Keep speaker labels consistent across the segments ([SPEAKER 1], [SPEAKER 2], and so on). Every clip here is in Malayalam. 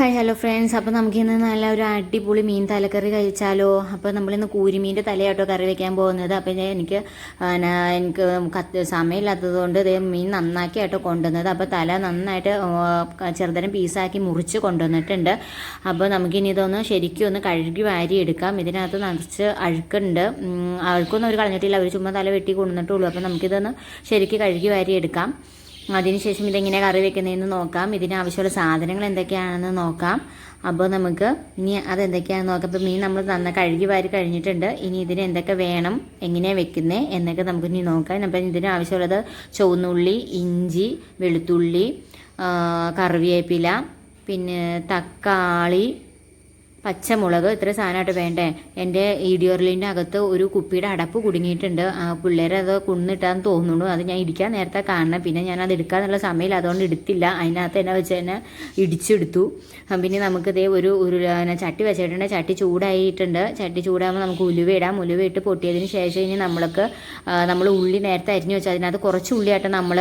[SPEAKER 1] Hi hello friends. അപ്പോൾ നമുക്കിന്ന് നല്ല ഒരു അടിപൊളി മീൻ തലക്കറി കഴിച്ചാലോ. അപ്പോൾ നമ്മളിന്ന് കൂരിമീൻ്റെ തലയാട്ടോ കറി വയ്ക്കാൻ പോകുന്നത്. അപ്പോൾ എനിക്ക് സമയമില്ലാത്തത് കൊണ്ട് ഇതേ മീൻ നന്നാക്കി ആട്ടോ കൊണ്ടുവന്നത്. അപ്പോൾ തല നന്നായിട്ട് ചെറുതരം പീസാക്കി മുറിച്ച് കൊണ്ടുവന്നിട്ടുണ്ട്. അപ്പോൾ നമുക്കിനി ഇതൊന്ന് ശരിക്കും ഒന്ന് കഴുകി വാരി എടുക്കാം. ഇതിനകത്ത് നിറച്ച് അഴുക്കുണ്ട്. അഴുക്കൊന്നും അവർ കളഞ്ഞിട്ടില്ല, അവർ ചുമ്മാ തല വെട്ടി കൊണ്ടുവന്നിട്ടുള്ളൂ. അപ്പോൾ നമുക്കിതൊന്ന് ശരിക്കും കഴുകി വാരി എടുക്കാം. അതിനുശേഷം ഇതെങ്ങനെ കറി വെക്കുന്നതെന്ന് നോക്കാം. ഇതിനാവശ്യമുള്ള സാധനങ്ങൾ എന്തൊക്കെയാണെന്ന് നോക്കാം. അപ്പോൾ നമുക്ക് ഇനി അതെന്തൊക്കെയാണെന്ന് നോക്കാം. ഇപ്പോൾ മീൻ നമ്മൾ നന്നായി കഴുകി വാരി കഴിഞ്ഞിട്ടുണ്ട്. ഇനി ഇതിന് എന്തൊക്കെ വേണം, എങ്ങനെയാണ് വെക്കുന്നത് എന്നൊക്കെ നമുക്ക് ഇനി നോക്കാം. അപ്പം ഇതിനാവശ്യമുള്ളത് ചുവന്നുള്ളി, ഇഞ്ചി, വെളുത്തുള്ളി, കറിവേപ്പില, പിന്നെ തക്കാളി, പച്ചമുളക്, ഇത്ര സാധനമായിട്ട് വേണ്ടേ. എൻ്റെ ഇടിയോറിലിൻ്റെ അകത്ത് ഒരു കുപ്പിയുടെ അടപ്പ് കുടുങ്ങിയിട്ടുണ്ട്. പിള്ളേരെ അത് കുന്നിട്ടാന്ന് തോന്നുന്നു. അത് ഞാൻ ഇടിക്കാൻ നേരത്തെ കാണണം. പിന്നെ ഞാനത് എടുക്കാന്നുള്ള സമയമില്ല, അതുകൊണ്ട് എടുത്തില്ല. അതിനകത്ത് എന്നെ വെച്ച് തന്നെ ഇടിച്ചെടുത്തു. പിന്നെ നമുക്കിതേ ഒരു ചട്ടി വെച്ചിട്ടുണ്ട്. ചട്ടി ചൂടായിട്ടുണ്ട്. ചട്ടി ചൂടാകുമ്പോൾ നമുക്ക് ഉലുവ ഇടാം. ഉലുവ ഇട്ട് പൊട്ടിയതിന് ശേഷം ഇനി നമ്മൾ ഉള്ളി നേരത്തെ അരിഞ്ഞ് വെച്ചാൽ അതിനകത്ത് കുറച്ച് ഉള്ളിയായിട്ട് നമ്മൾ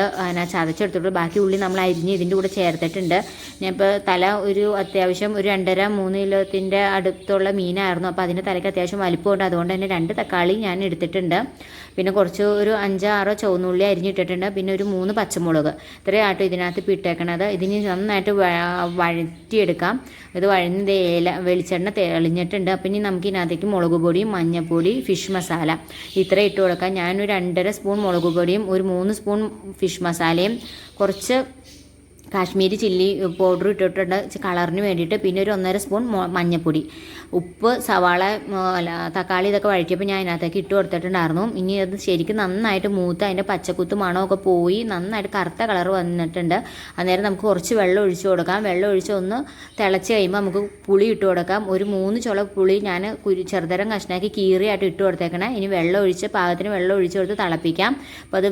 [SPEAKER 1] ചതച്ചെടുത്തിട്ടുള്ളൂ. ബാക്കി ഉള്ളി നമ്മൾ അരിഞ്ഞ് ഇതിൻ്റെ കൂടെ ചേർത്തിട്ടുണ്ട്. ഞാനിപ്പോൾ തല ഒരു അത്യാവശ്യം ഒരു 2.5-3 കിലോത്തിൻ്റെ അടുത്തുള്ള മീനായിരുന്നു. അപ്പോൾ അതിൻ്റെ തലയ്ക്ക് അത്യാവശ്യം വലിപ്പമുണ്ട്. അതുകൊണ്ട് തന്നെ 2 തക്കാളി ഞാൻ എടുത്തിട്ടുണ്ട്. പിന്നെ കുറച്ച് ഒരു 5-6 ചുവന്നുള്ളി അരിഞ്ഞിട്ടിട്ടുണ്ട്. പിന്നെ ഒരു 3 പച്ചമുളക്. ഇത്രയാട്ടോ ഇതിനകത്ത് ഇട്ടേക്കണത്. ഇതിന് നന്നായിട്ട് വഴറ്റിയെടുക്കാം. ഇത് വഴന്ന് വെളിച്ചെണ്ണ തെളിഞ്ഞിട്ടുണ്ട്. അപ്പം ഇനി നമുക്ക് ഇതിനകത്തേക്ക് മുളക് പൊടി, മഞ്ഞൾപ്പൊടി, ഫിഷ് മസാല ഇത്ര ഇട്ട് കൊടുക്കാം. ഞാനൊരു 2.5 സ്പൂൺ മുളക് പൊടിയും ഒരു 3 സ്പൂൺ ഫിഷ് മസാലയും കുറച്ച് കാശ്മീരി ചില്ലി പൗഡർ ഇട്ടിട്ടുണ്ട് കളറിന് വേണ്ടിയിട്ട്. പിന്നെ ഒരു 1.5 സ്പൂൺ മഞ്ഞൾപ്പൊടി, ഉപ്പ്, സവാള, തക്കാളി ഇതൊക്കെ വഴറ്റിയപ്പോൾ ഞാൻ അതിനകത്തേക്ക് ഇട്ട് കൊടുത്തിട്ടുണ്ടായിരുന്നു. ഇനി അത് ശരിക്കും നന്നായിട്ട് മൂത്ത് അതിൻ്റെ പച്ചക്കുത്ത് മണമൊക്കെ പോയി നന്നായിട്ട് കറുത്ത കളർ വന്നിട്ടുണ്ട്. അന്നേരം നമുക്ക് കുറച്ച് വെള്ളം ഒഴിച്ച് കൊടുക്കാം. വെള്ളം ഒഴിച്ച് ഒന്ന് തിളച്ച് കഴിയുമ്പോൾ നമുക്ക് പുളി ഇട്ട് കൊടുക്കാം. ഒരു 3 ചുള പുളി ഞാൻ ചെറുതരം കഷ്ണാക്കി കീറിയായിട്ട് ഇട്ട് കൊടുത്തേക്കണേ. ഇനി വെള്ളം ഒഴിച്ച് പാകത്തിന് വെള്ളം ഒഴിച്ച് കൊടുത്ത് തിളപ്പിക്കാം. അപ്പോൾ അത്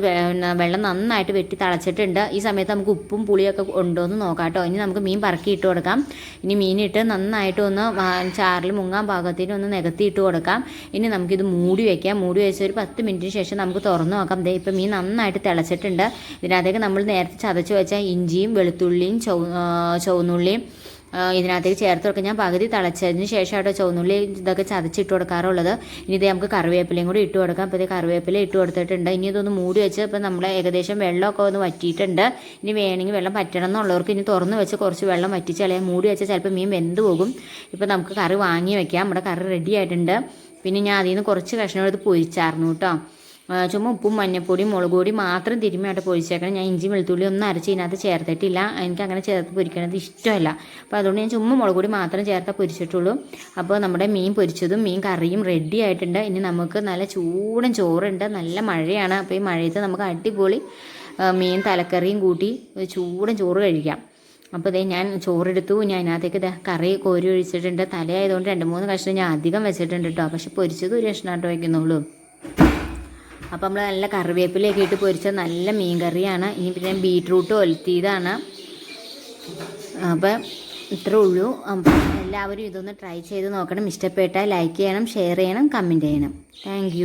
[SPEAKER 1] വെള്ളം നന്നായിട്ട് വെട്ടി തിളച്ചിട്ടുണ്ട്. ഈ സമയത്ത് നമുക്ക് ഉപ്പും പുളിയൊക്കെ ഉണ്ടോ എന്ന് നോക്കാം കേട്ടോ. ഇനി നമുക്ക് മീൻ പറക്കി ഇട്ട് കൊടുക്കാം. ഇനി മീനിട്ട് നന്നായിട്ട് ഒന്ന് ചാറിൽ മുങ്ങാൻ പാകത്തിന് ഒന്ന് നികത്തി ഇട്ട് കൊടുക്കാം. ഇനി നമുക്കിത് മൂടി വയ്ക്കാം. മൂടി വെച്ച് ഒരു 10 മിനിറ്റിന് ശേഷം നമുക്ക് തുറന്ന് നോക്കാം. ഇപ്പം മീൻ നന്നായിട്ട് തിളച്ചിട്ടുണ്ട്. ഇതിനകത്തേക്ക് നമ്മൾ നേരത്തെ ചതച്ച് വെച്ച ഇഞ്ചിയും വെളുത്തുള്ളിയും ചുവന്നുള്ളിയും ഇതിനകത്തേക്ക് ചേർത്ത് കൊടുക്കാം. ഞാൻ പകുതി തിളച്ചതിന് ശേഷമായിട്ട് ചുവന്നുള്ളി ഇതൊക്കെ ചതച്ചിട്ട് കൊടുക്കാറുള്ളത്. ഇനി ഇത് നമുക്ക് കറിവേപ്പിലയും കൂടി ഇട്ട് കൊടുക്കാം. അപ്പോൾ ഇത് കറിവേപ്പില ഇട്ട് കൊടുത്തിട്ടുണ്ട്. ഇനി ഇതൊന്ന് മൂടി വെച്ച് ഇപ്പോൾ നമ്മൾ ഏകദേശം വെള്ളമൊക്കെ ഒന്ന് വറ്റിയിട്ടുണ്ട്. ഇനി വേണമെങ്കിൽ വെള്ളം പറ്റണം എന്നുള്ളവർക്ക് ഇനി തുറന്ന് വെച്ച് കുറച്ച് വെള്ളം വറ്റിച്ച് കളയാം. മൂടി വെച്ചാൽ ചിലപ്പോൾ മീൻ വെന്ത് പോകും. ഇപ്പോൾ നമുക്ക് കറി വാങ്ങി വയ്ക്കാം. നമ്മുടെ കറി റെഡി ആയിട്ടുണ്ട്. പിന്നെ ഞാൻ അതിൽ നിന്ന് കുറച്ച് കഷ്ണം എടുത്ത് പൊരിച്ചായിരുന്നു കേട്ടോ. ചുമ്മാ ഉപ്പും മഞ്ഞപ്പൊടിയും മുളക് പൊടി മാത്രം തിരുമ്മിയായിട്ട് പൊരിച്ചേക്കണം. ഞാൻ ഇഞ്ചി വെളുത്തുള്ളി ഒന്നും അരച്ച് ഇതിനകത്ത് ചേർത്തിട്ടില്ല. എനിക്ക് അങ്ങനെ ചേർത്ത് പൊരിക്കണത് ഇഷ്ടമല്ല. അപ്പോൾ അതുകൊണ്ട് ഞാൻ ചുമ്മാ മുളക് പൊടി മാത്രം ചേർത്ത് പൊരിച്ചിട്ടുള്ളൂ. അപ്പോൾ നമ്മുടെ മീൻ പൊരിച്ചതും മീൻ കറിയും റെഡി ആയിട്ടുണ്ട്. ഇനി നമുക്ക് നല്ല ചൂടൻ ചോറുണ്ട്. നല്ല മഴയാണ്. അപ്പോൾ ഈ മഴയത്ത് നമുക്ക് അടിപൊളി മീൻ തലക്കറിയും കൂട്ടി ചൂടൻ ചോറ് കഴിക്കാം. അപ്പോൾ ഇതേ ഞാൻ ചോറെടുത്തു. ഞാൻ അതിനകത്തേക്ക് കറി കോരി ഒഴിച്ചിട്ടുണ്ട്. തലയായതുകൊണ്ട് 2-3 കഷ്ണം ഞാൻ അധികം വെച്ചിട്ടുണ്ട് കേട്ടോ. പക്ഷെ പൊരിച്ചത് ഒരു കഷ്ണമായിട്ട് വയ്ക്കുന്നുള്ളൂ. അപ്പോൾ നമ്മൾ നല്ല കറിവേപ്പിലയൊക്കെ ഇട്ട് പൊരിച്ച നല്ല മീൻ കറിയാണ്. ഇനി പിന്നെ ബീട്രൂട്ട് ഒലത്തിയതാണ്. അപ്പം ഇത്രേ ഉള്ളൂ. അപ്പം എല്ലാവരും ഇതൊന്ന് ട്രൈ ചെയ്ത് നോക്കണം. ഇഷ്ടപ്പെട്ടാൽ ലൈക്ക് ചെയ്യണം, ഷെയർ ചെയ്യണം, കമൻറ്റ് ചെയ്യണം. താങ്ക്